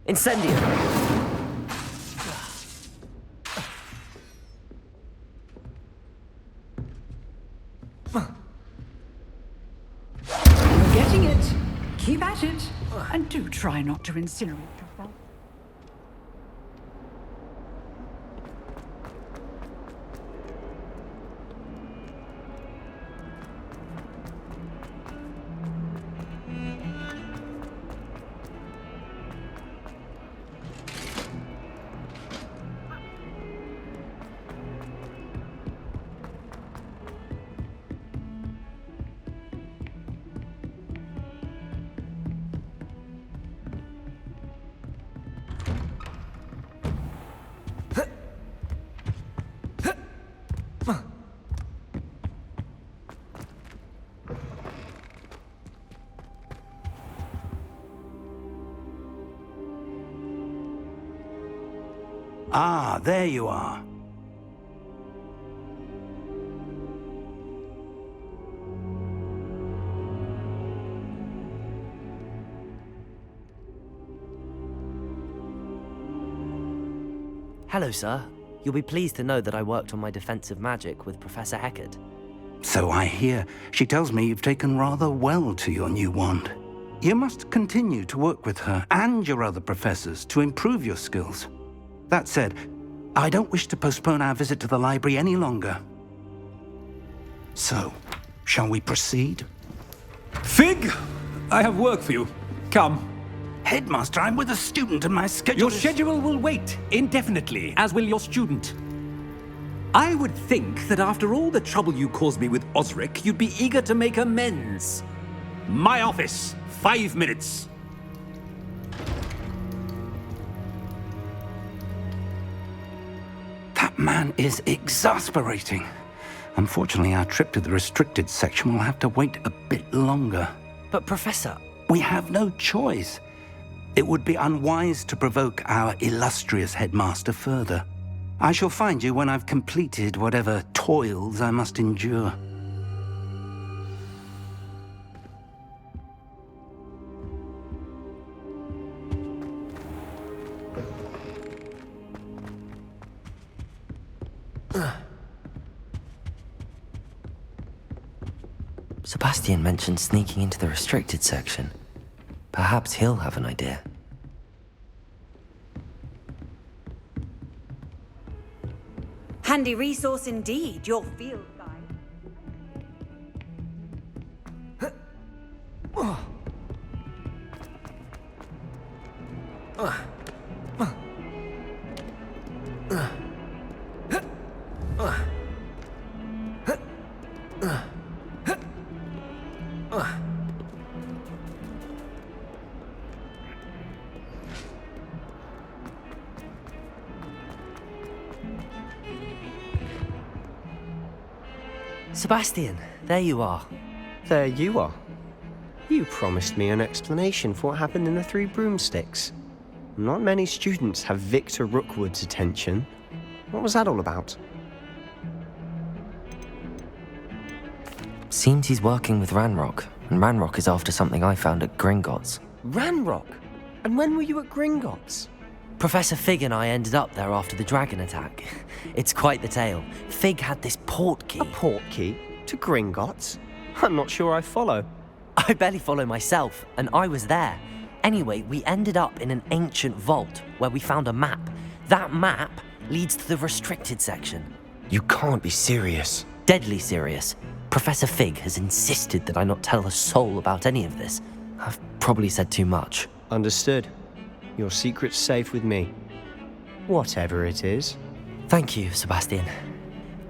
Incendio! You're getting it. Keep at it. And do try not to incinerate yourself. Ah, there you are. Hello, sir. You'll be pleased to know that I worked on my defensive magic with Professor Eckert. So I hear. She tells me you've taken rather well to your new wand. You must continue to work with her and your other professors to improve your skills. That said, I don't wish to postpone our visit to the library any longer. So, shall we proceed? Fig! I have work for you. Come. Headmaster, I'm with a student and my schedule Your is... schedule will wait indefinitely, as will your student. I would think that after all the trouble you caused me with Osric, you'd be eager to make amends. My office, 5 minutes. That man is exasperating. Unfortunately, our trip to the restricted section will have to wait a bit longer. But, Professor... We have no choice. It would be unwise to provoke our illustrious headmaster further. I shall find you when I've completed whatever toils I must endure. Sebastian mentioned sneaking into the restricted section. Perhaps he'll have an idea. Handy resource indeed, your field guide. Sebastian, there you are. There you are. You promised me an explanation for what happened in the Three Broomsticks. Not many students have Victor Rookwood's attention. What was that all about? Seems he's working with Ranrock, and Ranrock is after something I found at Gringotts. Ranrock? And when were you at Gringotts? Professor Fig and I ended up there after the dragon attack. It's quite the tale. Fig had this port key. A port key? To Gringotts? I'm not sure I follow. I barely follow myself, and I was there. Anyway, we ended up in an ancient vault where we found a map. That map leads to the restricted section. You can't be serious. Deadly serious. Professor Fig has insisted that I not tell a soul about any of this. I've probably said too much. Understood. Your secret's safe with me. Whatever it is. Thank you, Sebastian.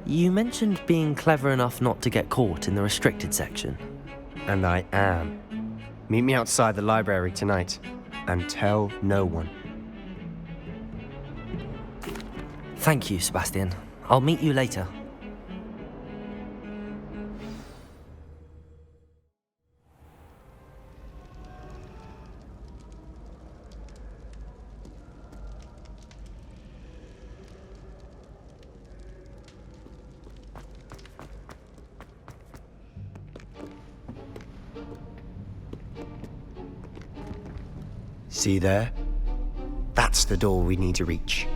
You mentioned being clever enough not to get caught in the restricted section. And I am. Meet me outside the library tonight, and tell no one. Thank you, Sebastian. I'll meet you later. See there? That's the door we need to reach.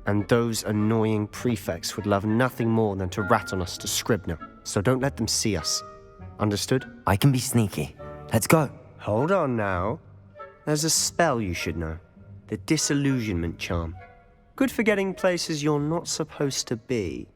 And those annoying prefects would love nothing more than to rat on us to Scribner, so don't let them see us. Understood? I can be sneaky. Let's go. Hold on now. There's a spell you should know. The Disillusionment Charm. Good for getting places you're not supposed to be.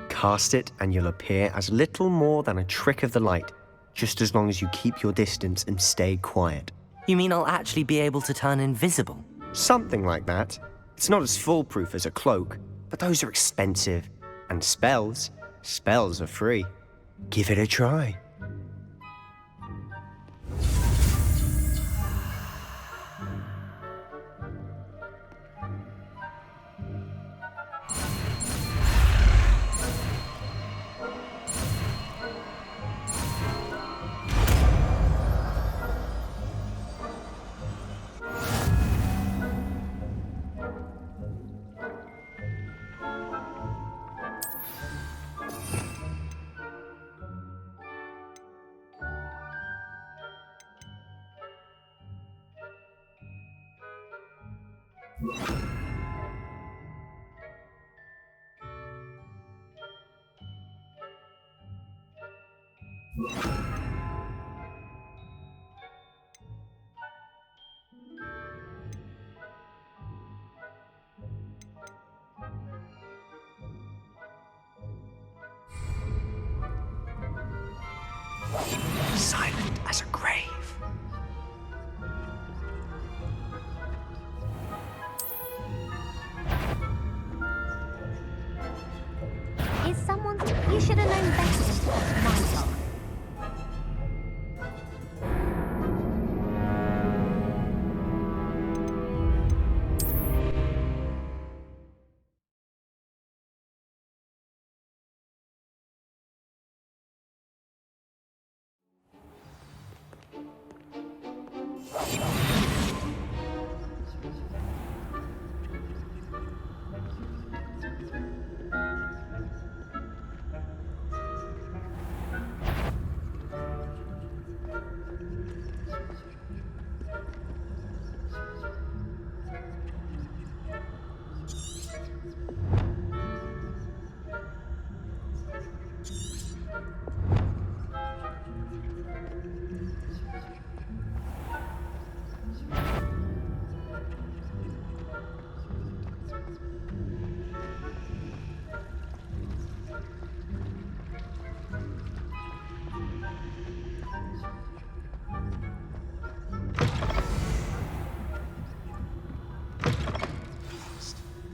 Cast it and you'll appear as little more than a trick of the light, just as long as you keep your distance and stay quiet. You mean I'll actually be able to turn invisible? Something like that. It's not as foolproof as a cloak, but those are expensive. And spells are free. Give it a try. Silent as a grave. Is someone... You should have known better than to cross my path.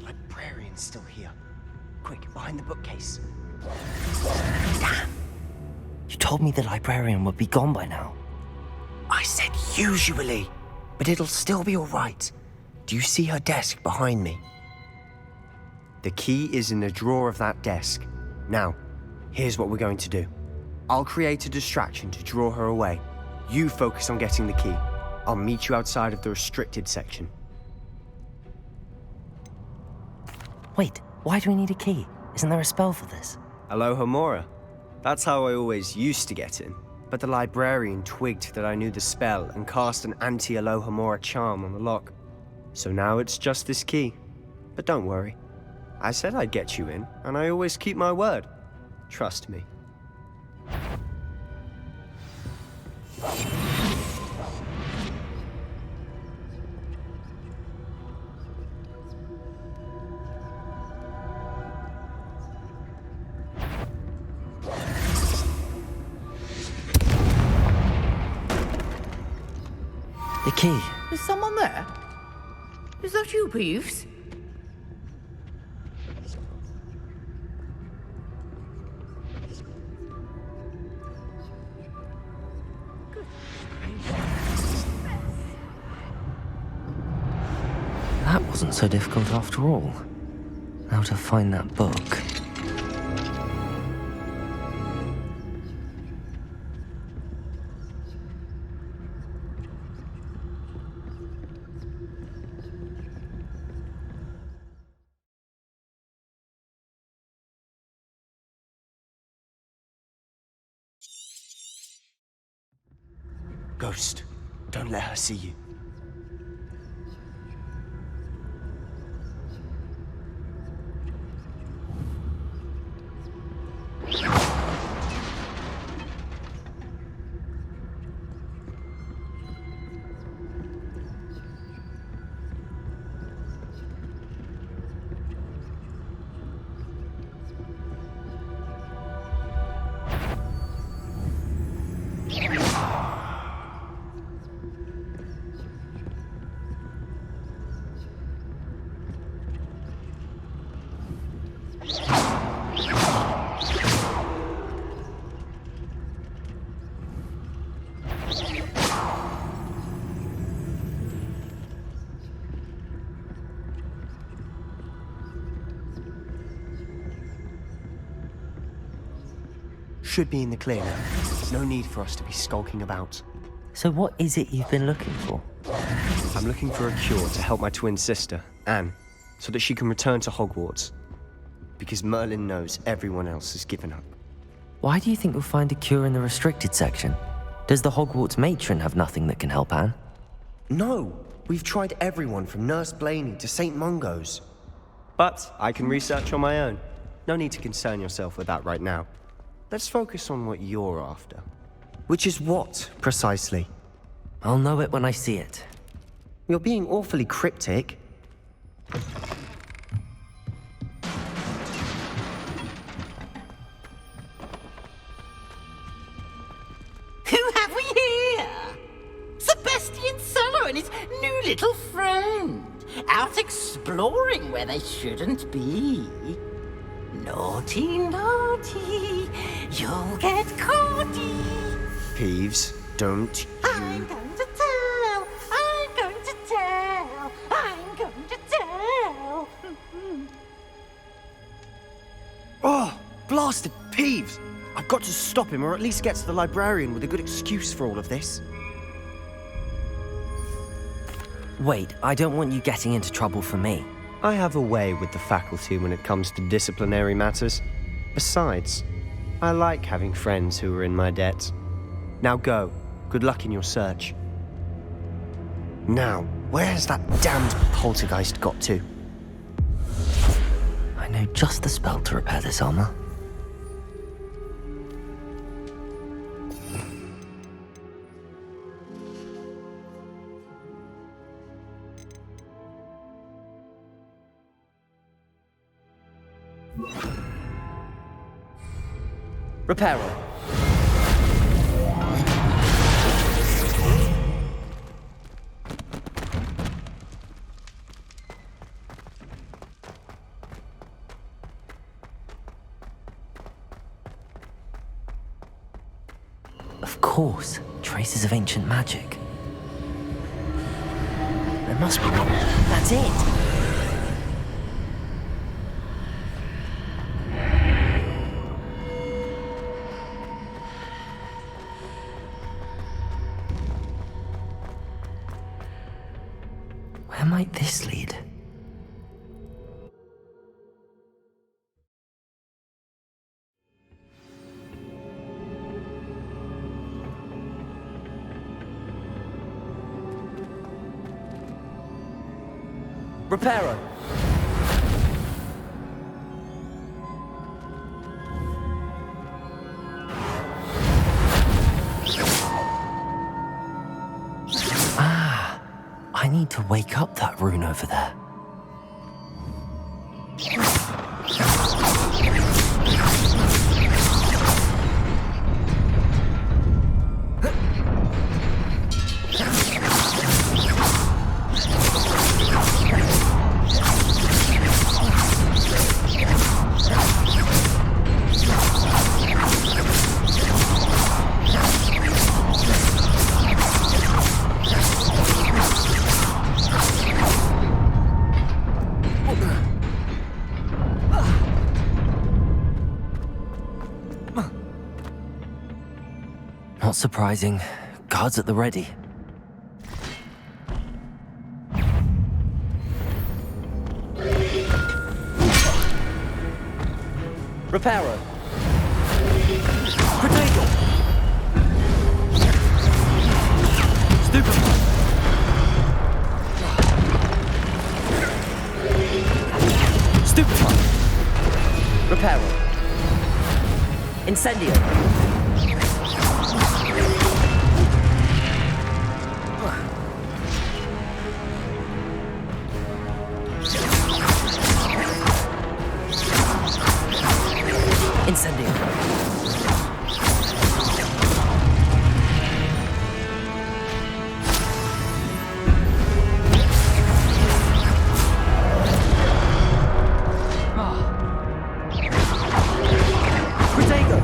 Librarian's still here. Quick, behind the bookcase. Damn! You told me the librarian would be gone by now. I said usually, but it'll still be all right. Do you see her desk behind me? The key is in the drawer of that desk. Now, here's what we're going to do. I'll create a distraction to draw her away. You focus on getting the key. I'll meet you outside of the restricted section. Wait, why do we need a key? Isn't there a spell for this? Alohomora. That's how I always used to get in. But the librarian twigged that I knew the spell and cast an anti-Alohomora charm on the lock. So now it's just this key. But don't worry. I said I'd get you in, and I always keep my word. Trust me. The key. Is someone there? Is that you, Peeves? That wasn't so difficult after all. Now to find that book. Ghost, don't let her see you. should be in the clear now. No need for us to be skulking about. So what is it you've been looking for? I'm looking for a cure to help my twin sister, Anne, so that she can return to Hogwarts. Because Merlin knows everyone else has given up. Why do you think you'll find a cure in the restricted section? Does the Hogwarts matron have nothing that can help Anne? No! We've tried everyone from Nurse Blaney to St. Mungo's. But I can research on my own. No need to concern yourself with that right now. Let's focus on what you're after. Which is what, precisely? I'll know it when I see it. You're being awfully cryptic. Who have we here? Sebastian Solo and his new little friend. Out exploring where they shouldn't be. Naughty, naughty. You'll get caughty. Peeves, don't I'm going to tell. I'm going to tell. I'm going to tell. Oh, blasted Peeves! I've got to stop him, or at least get to the librarian with a good excuse for all of this. Wait, I don't want you getting into trouble for me. I have a way with the faculty when it comes to disciplinary matters. Besides, I like having friends who are in my debt. Now go. Good luck in your search. Now, where has that damned poltergeist got to? I know just the spell to repair this armor. Reparo. Of course, traces of ancient magic. There must be one. That's it! Where might this lead? Reparo. I need to wake up that rune over there. Not surprising. Guards at the ready. Reparo. Potato. Stupefy. Stupefy. Reparo. Incendio. Incendio. Protego.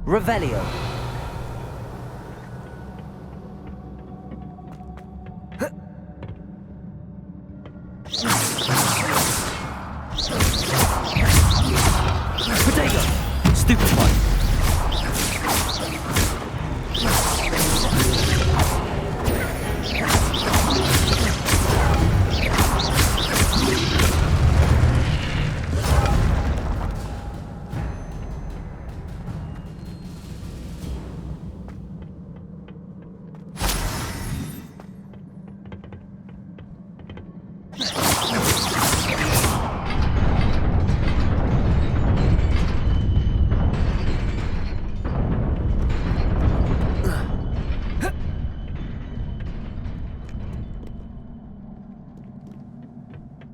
Revelio. Protego. Stupefy.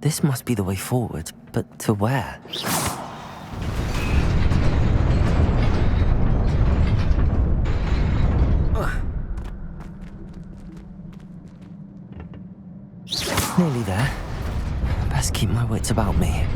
This must be the way forward, but to where? Nearly there. Best keep my wits about me.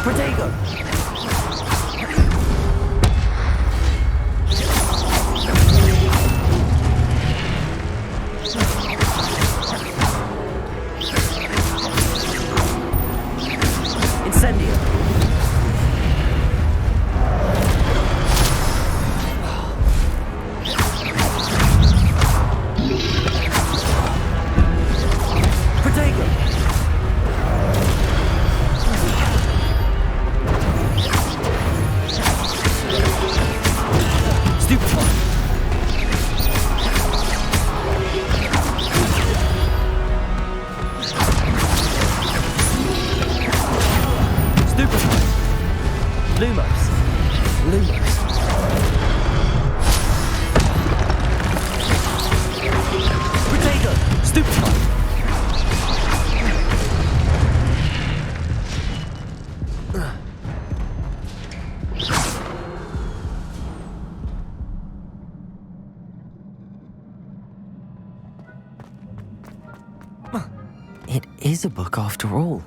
Protego! Incendio! Protego! Stupefy! Stupefy! Lumos! Lumos! Protego! Stupefy! It is a book after all.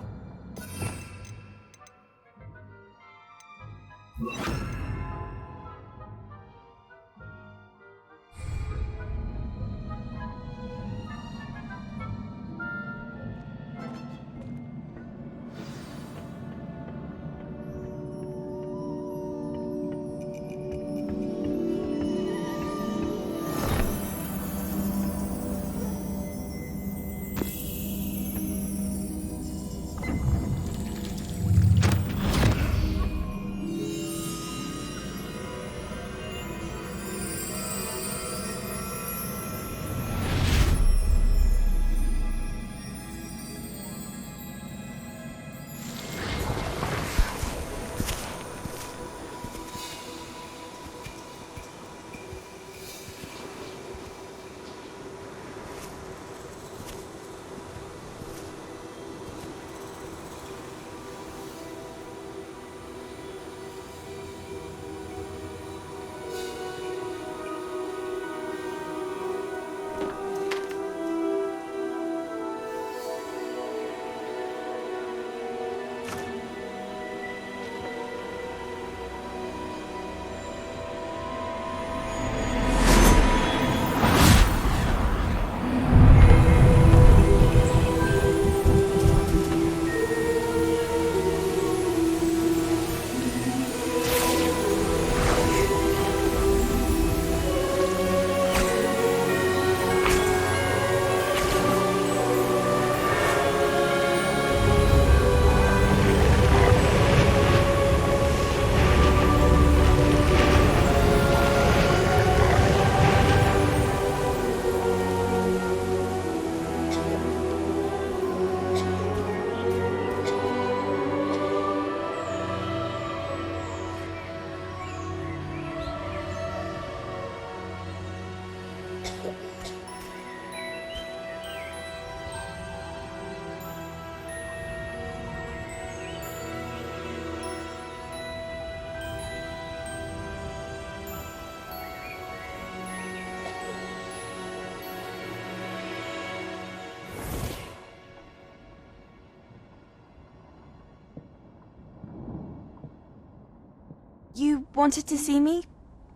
You wanted to see me?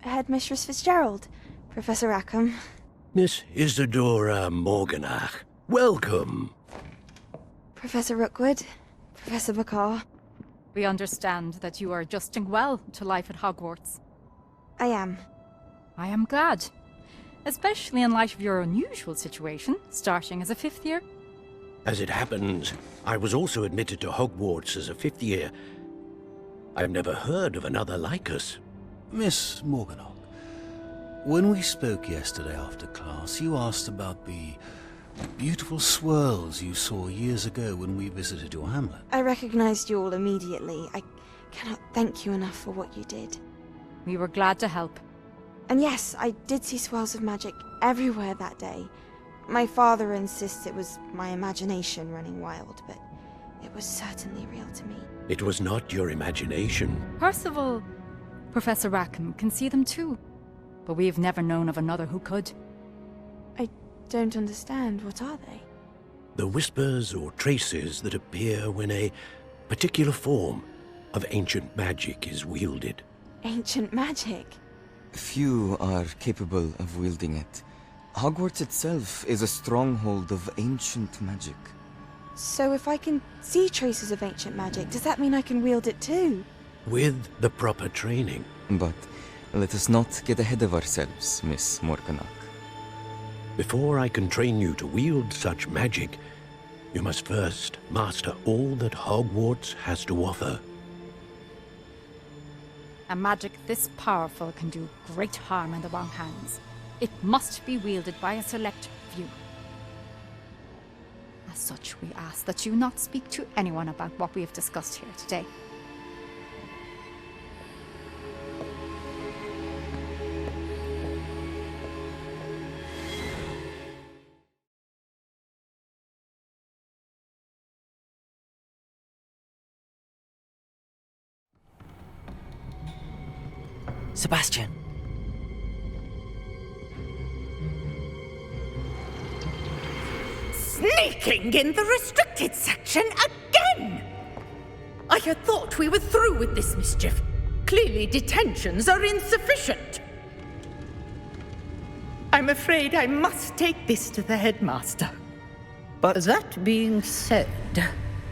Headmistress Fitzgerald, Professor Rackham. Miss Isadora Morganach, welcome. Professor Rookwood, Professor Bakar. We understand that you are adjusting well to life at Hogwarts. I am. I am glad. Especially in light of your unusual situation, starting as a 5th year. As it happens, I was also admitted to Hogwarts as a 5th year. I've never heard of another like us. Miss Morganach, when we spoke yesterday after class, you asked about the beautiful swirls you saw years ago when we visited your hamlet. I recognized you all immediately. I cannot thank you enough for what you did. We were glad to help. And yes, I did see swirls of magic everywhere that day. My father insists it was my imagination running wild, but it was certainly real to me. It was not your imagination. Percival, Professor Rackham can see them too. But we've never known of another who could. I don't understand. What are they? The whispers or traces that appear when a particular form of ancient magic is wielded. Ancient magic? Few are capable of wielding it. Hogwarts itself is a stronghold of ancient magic. So if I can see traces of ancient magic, does that mean I can wield it too? With the proper training. But let us not get ahead of ourselves, Miss Morganach. Before I can train you to wield such magic, you must first master all that Hogwarts has to offer. A magic this powerful can do great harm in the wrong hands. It must be wielded by a select few. As such, we ask that you not speak to anyone about what we have discussed here today. Sebastian. Sneaking in the restricted section again! I had thought we were through with this mischief. Clearly detentions are insufficient. I'm afraid I must take this to the headmaster. But that being said,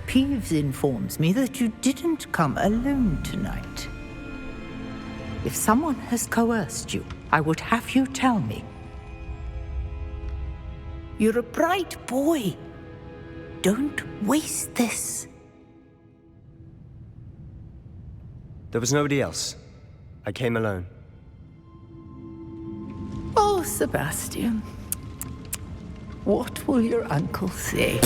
Peeves informs me that you didn't come alone tonight. If someone has coerced you, I would have you tell me. You're a bright boy. Don't waste this. There was nobody else. I came alone. Oh, Sebastian. What will your uncle say?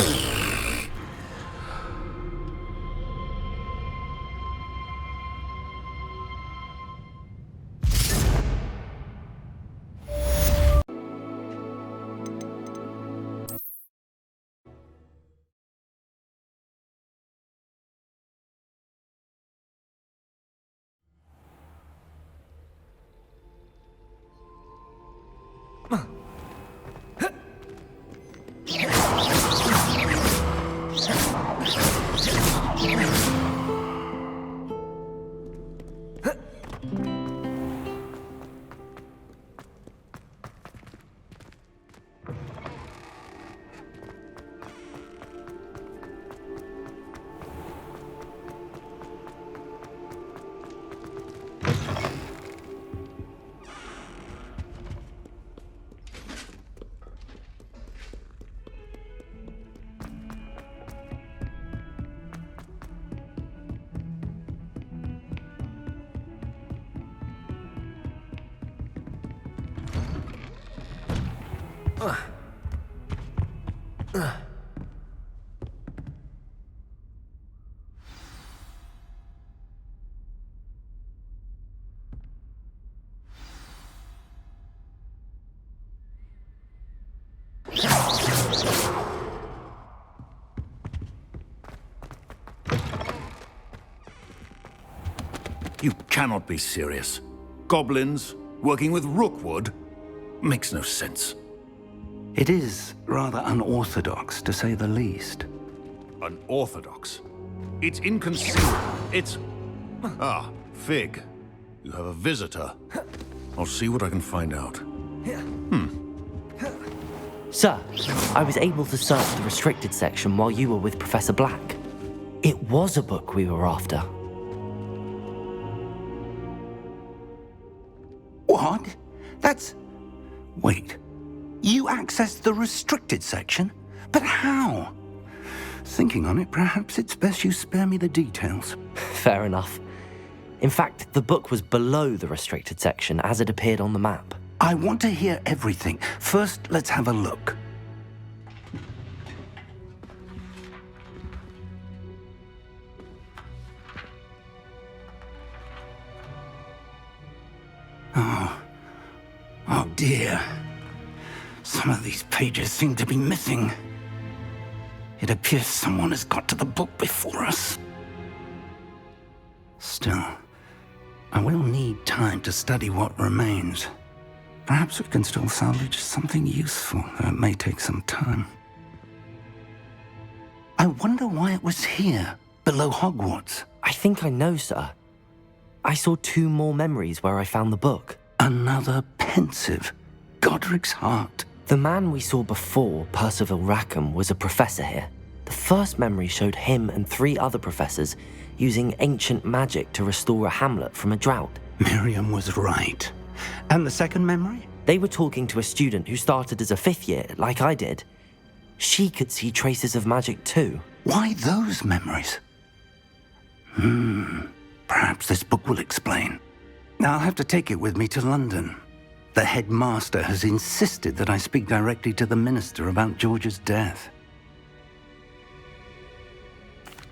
You cannot be serious. Goblins working with Rookwood makes no sense. It is rather unorthodox, to say the least. Unorthodox? It's inconceivable. It's... Ah, Fig. You have a visitor. I'll see what I can find out. Sir, I was able to search the restricted section while you were with Professor Black. It was a book we were after. What? That's... Wait. You accessed the restricted section? But how? Thinking on it, perhaps it's best you spare me the details. Fair enough. In fact, the book was below the restricted section as it appeared on the map. I want to hear everything. First, let's have a look. Oh dear. Some of these pages seem to be missing. It appears someone has got to the book before us. Still, I will need time to study what remains. Perhaps we can still salvage something useful, though it may take some time. I wonder why it was here, below Hogwarts. I think I know, sir. I saw 2 more memories where I found the book. Another pensive. Godric's heart. The man we saw before, Percival Rackham, was a professor here. The first memory showed him and 3 other professors using ancient magic to restore a hamlet from a drought. Miriam was right. And the second memory? They were talking to a student who started as a 5th year, like I did. She could see traces of magic too. Why those memories? Perhaps this book will explain. I'll have to take it with me to London. The headmaster has insisted that I speak directly to the minister about George's death.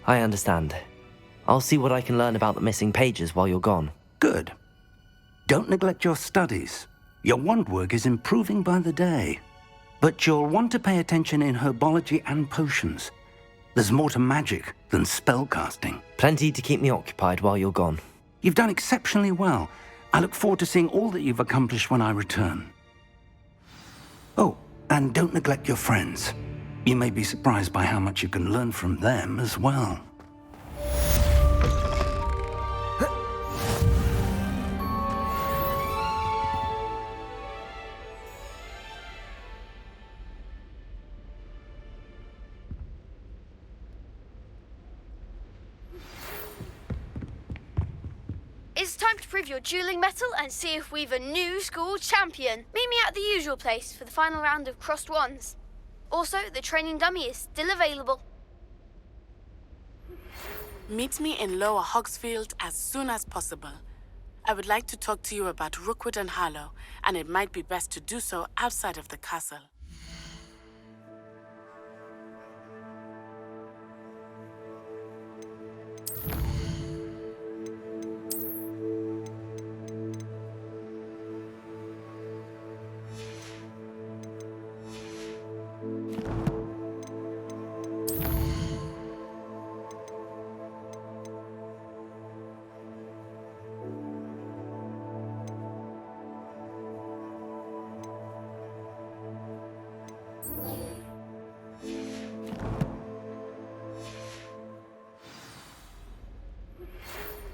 I understand. I'll see what I can learn about the missing pages while you're gone. Good. Don't neglect your studies. Your wand work is improving by the day. But you'll want to pay attention in herbology and potions. There's more to magic than spellcasting. Plenty to keep me occupied while you're gone. You've done exceptionally well. I look forward to seeing all that you've accomplished when I return. Oh, and don't neglect your friends. You may be surprised by how much you can learn from them as well. It's time to prove your dueling mettle and see if we've a new school champion. Meet me at the usual place for the final round of crossed wands. Also, the training dummy is still available. Meet me in Lower Hogsfield as soon as possible. I would like to talk to you about Rookwood and Harlow, and it might be best to do so outside of the castle.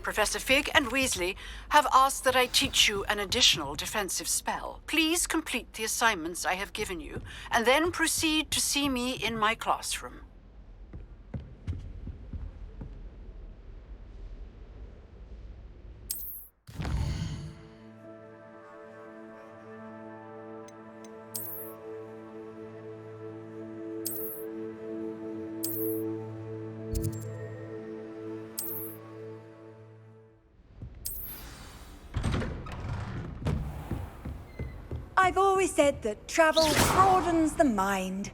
Professor Fig and Weasley have asked that I teach you an additional defensive spell. Please complete the assignments I have given you, and then proceed to see me in my classroom. I've always said that travel broadens the mind.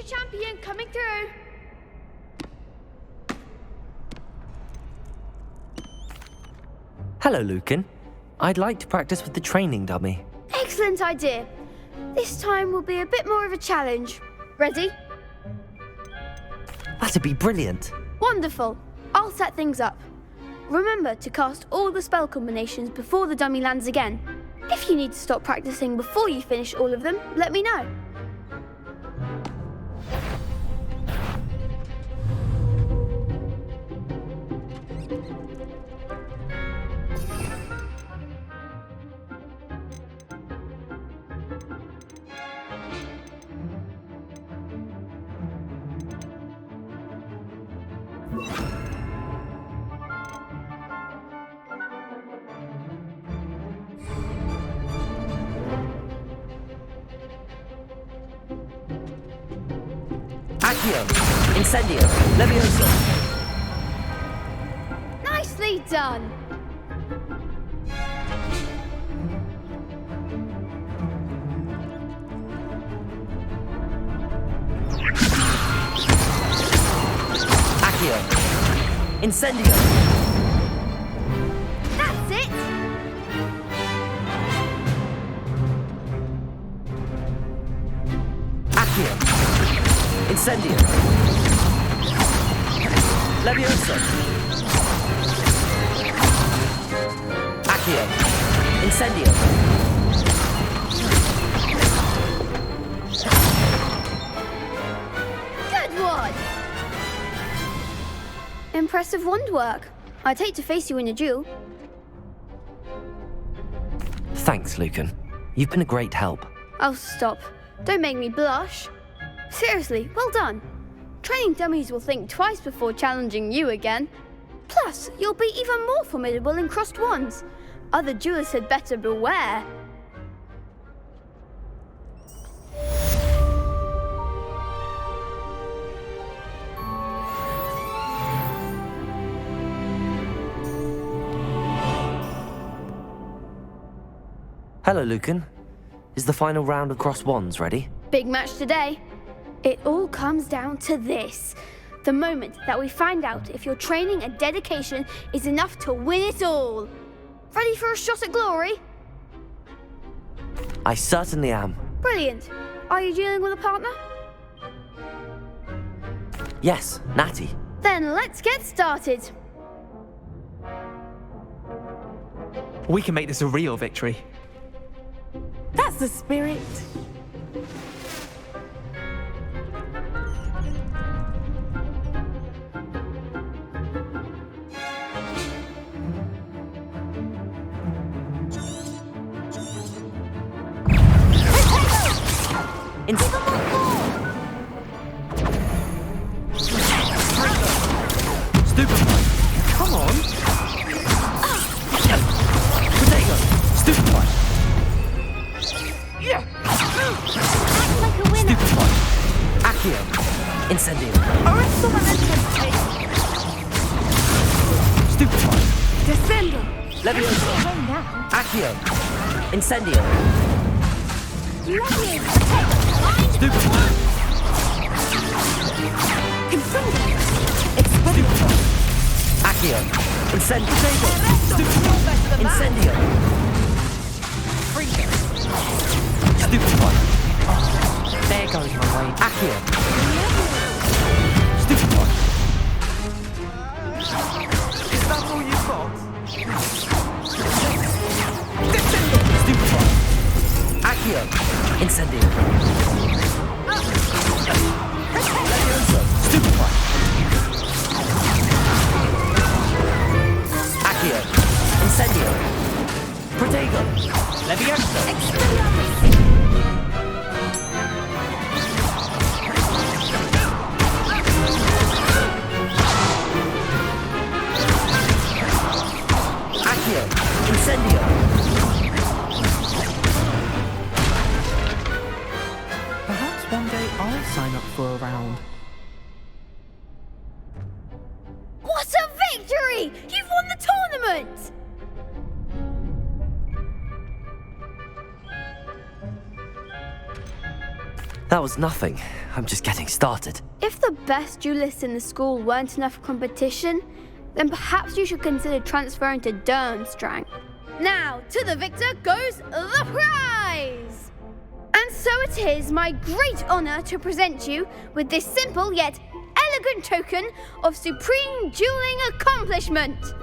champion coming through. Hello, Lucan. I'd like to practice with the training dummy. Excellent idea. This time will be a bit more of a challenge. Ready? That'd be brilliant. Wonderful. I'll set things up. Remember to cast all the spell combinations before the dummy lands again. If you need to stop practicing before you finish all of them, let me know. Accio! Incendio! Levioso! Nicely done. Accio! Incendio! That's it. Accio! Incendio! Levioso! Accio! Incendio! Good one. Impressive wand work. I'd hate to face you in a duel. Thanks, Lucan. You've been a great help. Oh, stop. Don't make me blush. Seriously, well done. Training dummies will think twice before challenging you again. Plus, you'll be even more formidable in crossed wands. Other duelists had better beware. Hello, Lucan. Is the final round of crossed wands ready? Big match today. It all comes down to this. The moment that we find out if your training and dedication is enough to win it all. Ready for a shot at glory? I certainly am. Brilliant. Are you dealing with a partner? Yes, Natty. Then let's get started. We can make this a real victory. That's the spirit. Stupefy! Come on! Potato! Stupefy! Act like a winner. Stupefy! Accio! Incendio! Arresto Management. Stupefy! Descendo. Levioso! Accio! Incendio! Stupefy! Stupefy! Accio! Incendio! Stupefy! Incendio! Stupefy! There goes my way. Accio! Stupefy! Is that all you've got? Stupefy! Accio! Incendio! Levioso! Stupefy! Accio! Incendio! Protego! Levioso! Accio! Incendio! Perhaps one day I'll sign up for a round. What a victory! You've won the tournament! That was nothing. I'm just getting started. If the best duelists in the school weren't enough competition, then perhaps you should consider transferring to Durmstrang. Now, to the victor goes the prize! And so it is my great honor to present you with this simple yet elegant token of supreme dueling accomplishment.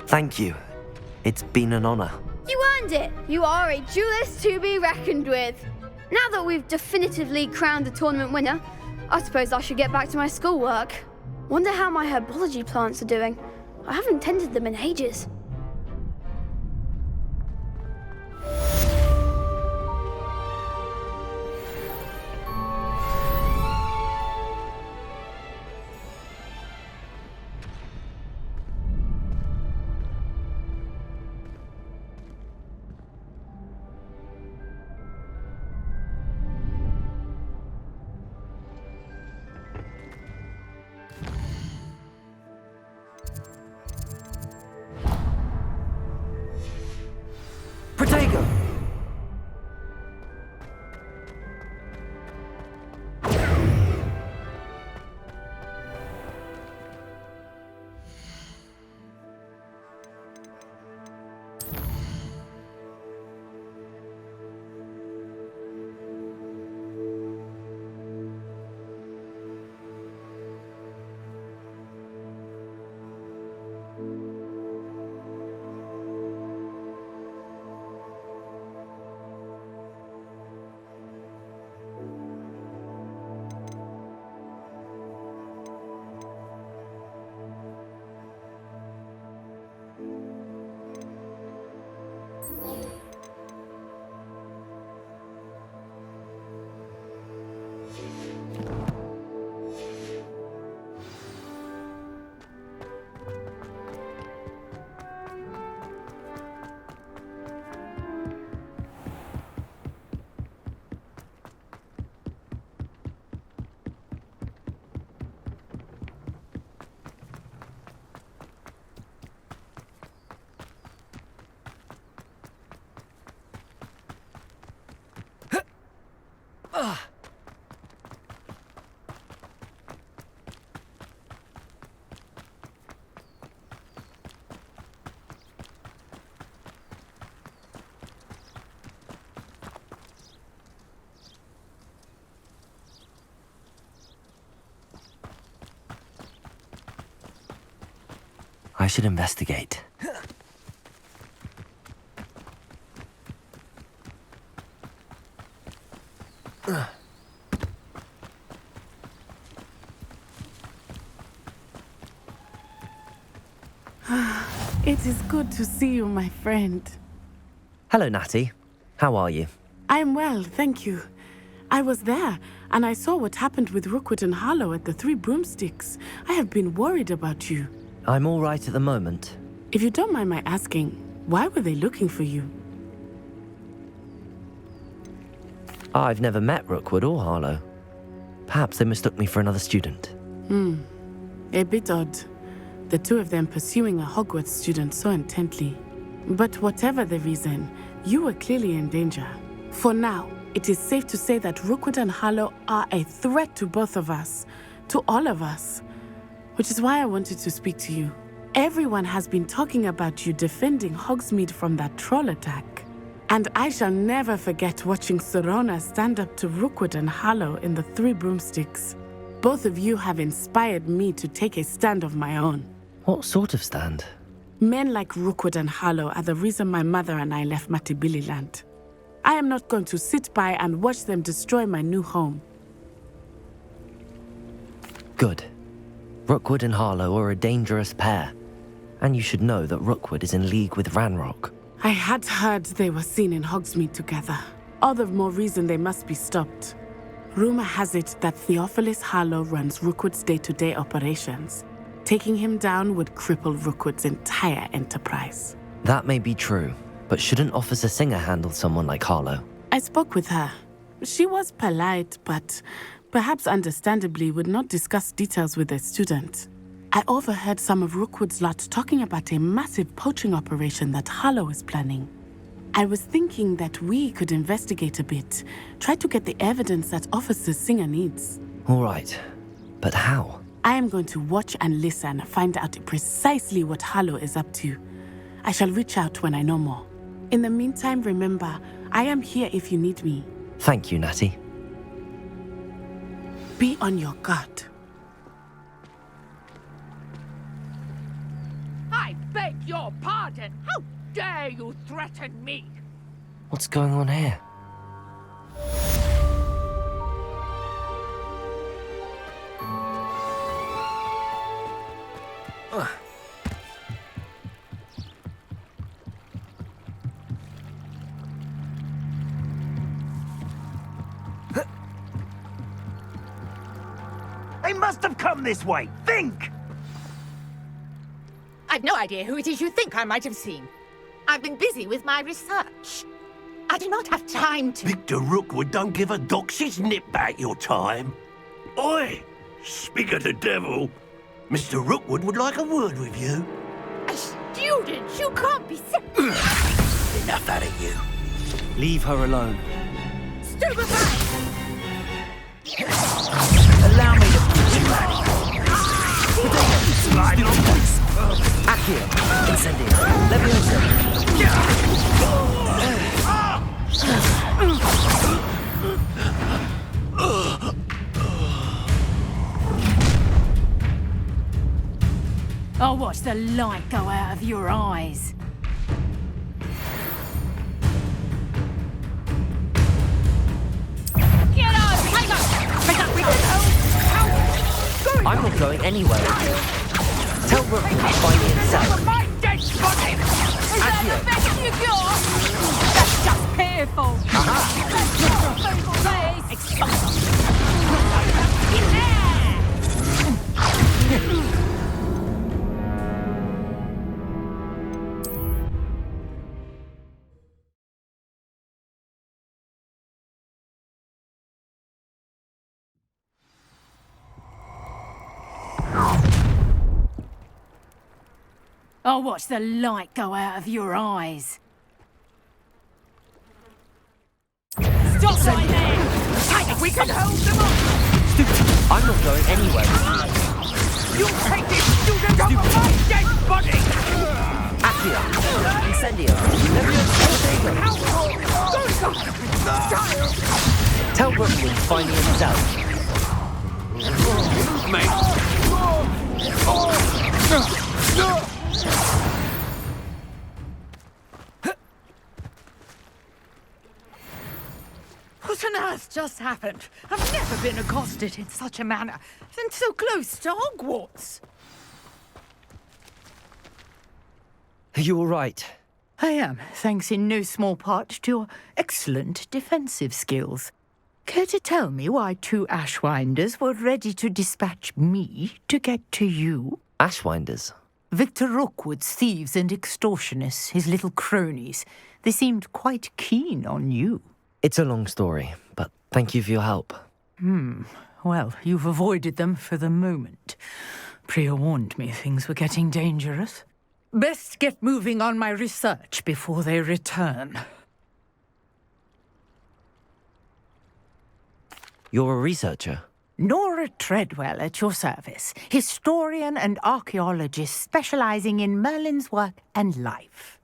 Thank you. It's been an honor. You earned it. You are a duelist to be reckoned with. Now that we've definitively crowned the tournament winner, I suppose I should get back to my schoolwork. Wonder how my herbology plants are doing. I haven't tended them in ages. Protego! I should investigate. It is good to see you, my friend. Hello, Natty. How are you? I'm well, thank you. I was there, and I saw what happened with Rookwood and Harlow at the Three Broomsticks. I have been worried about you. I'm all right at the moment. If you don't mind my asking, why were they looking for you? I've never met Rookwood or Harlow. Perhaps they mistook me for another student. A bit odd. The two of them pursuing a Hogwarts student so intently. But whatever the reason, you were clearly in danger. For now, it is safe to say that Rookwood and Harlow are a threat to both of us, to all of us. Which is why I wanted to speak to you. Everyone has been talking about you defending Hogsmeade from that troll attack. And I shall never forget watching Serona stand up to Rookwood and Harlow in the Three Broomsticks. Both of you have inspired me to take a stand of my own. What sort of stand? Men like Rookwood and Harlow are the reason my mother and I left Matabeleland. I am not going to sit by and watch them destroy my new home. Good. Rookwood and Harlow are a dangerous pair. And you should know that Rookwood is in league with Ranrock. I had heard they were seen in Hogsmeade together. All the more reason they must be stopped. Rumor has it that Theophilus Harlow runs Rookwood's day-to-day operations. Taking him down would cripple Rookwood's entire enterprise. That may be true, but shouldn't Officer Singer handle someone like Harlow? I spoke with her. She was polite, but perhaps understandably would not discuss details with a student. I overheard some of Rookwood's lot talking about a massive poaching operation that Harlow is planning. I was thinking that we could investigate a bit. Try to get the evidence that Officer Singer needs. All right. But how? I am going to watch and listen, find out precisely what Harlow is up to. I shall reach out when I know more. In the meantime, remember, I am here if you need me. Thank you, Natty. Be on your guard. I beg your pardon. How dare you threaten me? What's going on here? They must have come this way. Think! I've no idea who it is you think I might have seen. I've been busy with my research. I do not have time to... Victor Rookwood don't give a doxy's nip back your time. Oi! Speak of the devil. Mr. Rookwood would like a word with you. A student? You can't be Enough out of you. Leave her alone. Stupefy! Allow me to put you at it. Slide on this. Accio, incendio, leviosa. I'll watch the light go out of your eyes. Get on! Hang on! Hang on! We can hold! I'm not going anywhere. Tell Rookwood to find me himself. My dead body! Is that the best you got? That's just careful. I'll watch the light go out of your eyes. Stop right there! We can hold them up! Stupid. I'm not going anywhere. You take this student over my dead body! Accio, incendio, leviosa. Tell Rookwood to find me himself. What on earth just happened? I've never been accosted in such a manner, and so close to Hogwarts. Are you all right? I am, thanks in no small part to your excellent defensive skills. Care to tell me why 2 Ashwinders were ready to dispatch me to get to you? Ashwinders? Victor Rookwood's thieves and extortionists, his little cronies. They seemed quite keen on you. It's a long story, but thank you for your help. Well, you've avoided them for the moment. Priya warned me things were getting dangerous. Best get moving on my research before they return. You're a researcher? Nora Treadwell at your service, historian and archaeologist specializing in Merlin's work and life.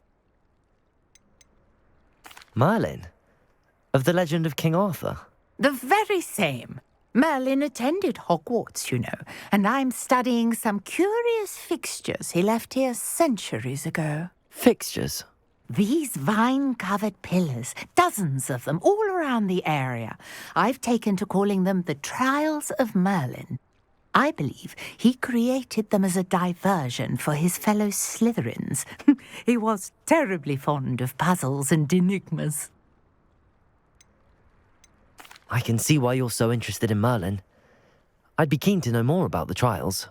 Merlin? Of the legend of King Arthur? The very same. Merlin attended Hogwarts, you know, and I'm studying some curious fixtures he left here centuries ago. Fixtures? These vine-covered pillars, dozens of them, all around the area. I've taken to calling them the Trials of Merlin. I believe he created them as a diversion for his fellow Slytherins. He was terribly fond of puzzles and enigmas. I can see why you're so interested in Merlin. I'd be keen to know more about the trials.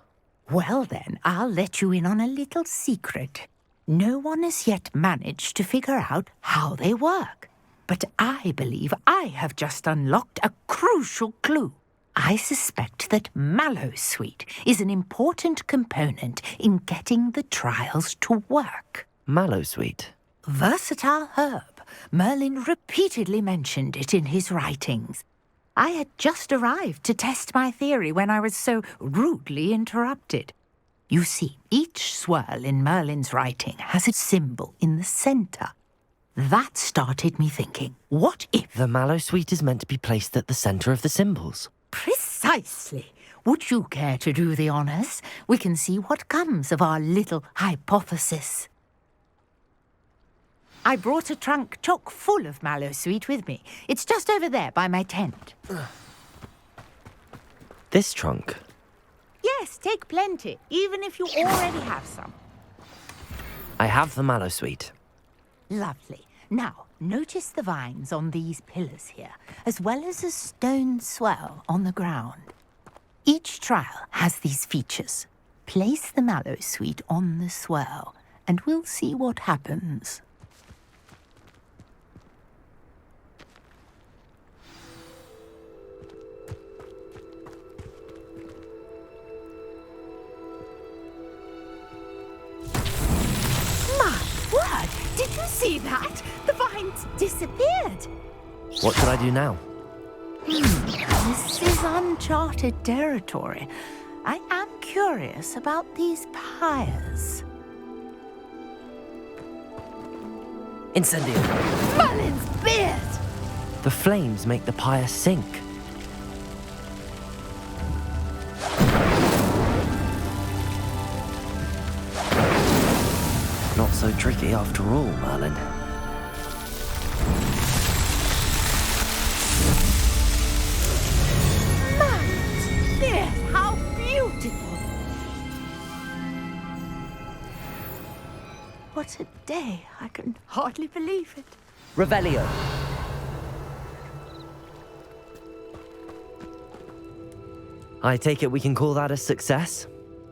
Well then, I'll let you in on a little secret. No one has yet managed to figure out how they work. But I believe I have just unlocked a crucial clue. I suspect that Mallowsweet is an important component in getting the trials to work. Mallowsweet? Versatile herb. Merlin repeatedly mentioned it in his writings. I had just arrived to test my theory when I was so rudely interrupted. You see, each swirl in Merlin's writing has a symbol in the center. That started me thinking, what if... The Mallowsweet is meant to be placed at the center of the symbols. Precisely. Would you care to do the honors? We can see what comes of our little hypothesis. I brought a trunk chock full of Mallowsweet with me. It's just over there by my tent. This trunk? Yes, take plenty, even if you already have some. I have the Mallowsweet. Lovely. Now, notice the vines on these pillars here, as well as a stone swell on the ground. Each trial has these features. Place the Mallowsweet on the swell, and we'll see what happens. Word! Did you see that? The vines disappeared. What should I do now? This is uncharted territory. I am curious about these pyres. Incendio! Merlin's beard! The flames make the pyre sink. Not so tricky after all, Merlin. Merlin's beard! How beautiful! What a day! I can hardly believe it. Revelio. I take it we can call that a success?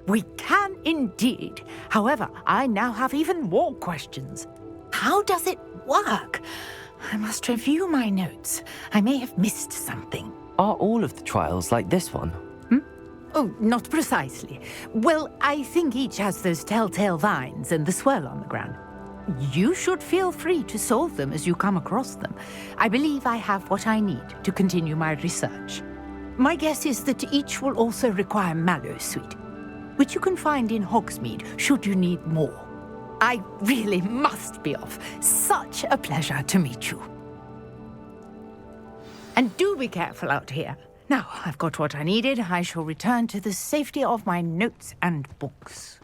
We can indeed. However, I now have even more questions. How does it work? I must review my notes. I may have missed something. Are all of the trials like this one? Oh, not precisely. Well, I think each has those telltale vines and the swirl on the ground. You should feel free to solve them as you come across them. I believe I have what I need to continue my research. My guess is that each will also require Mallowsweet, which you can find in Hogsmeade should you need more. I really must be off. Such a pleasure to meet you. And do be careful out here. Now, I've got what I needed. I shall return to the safety of my notes and books.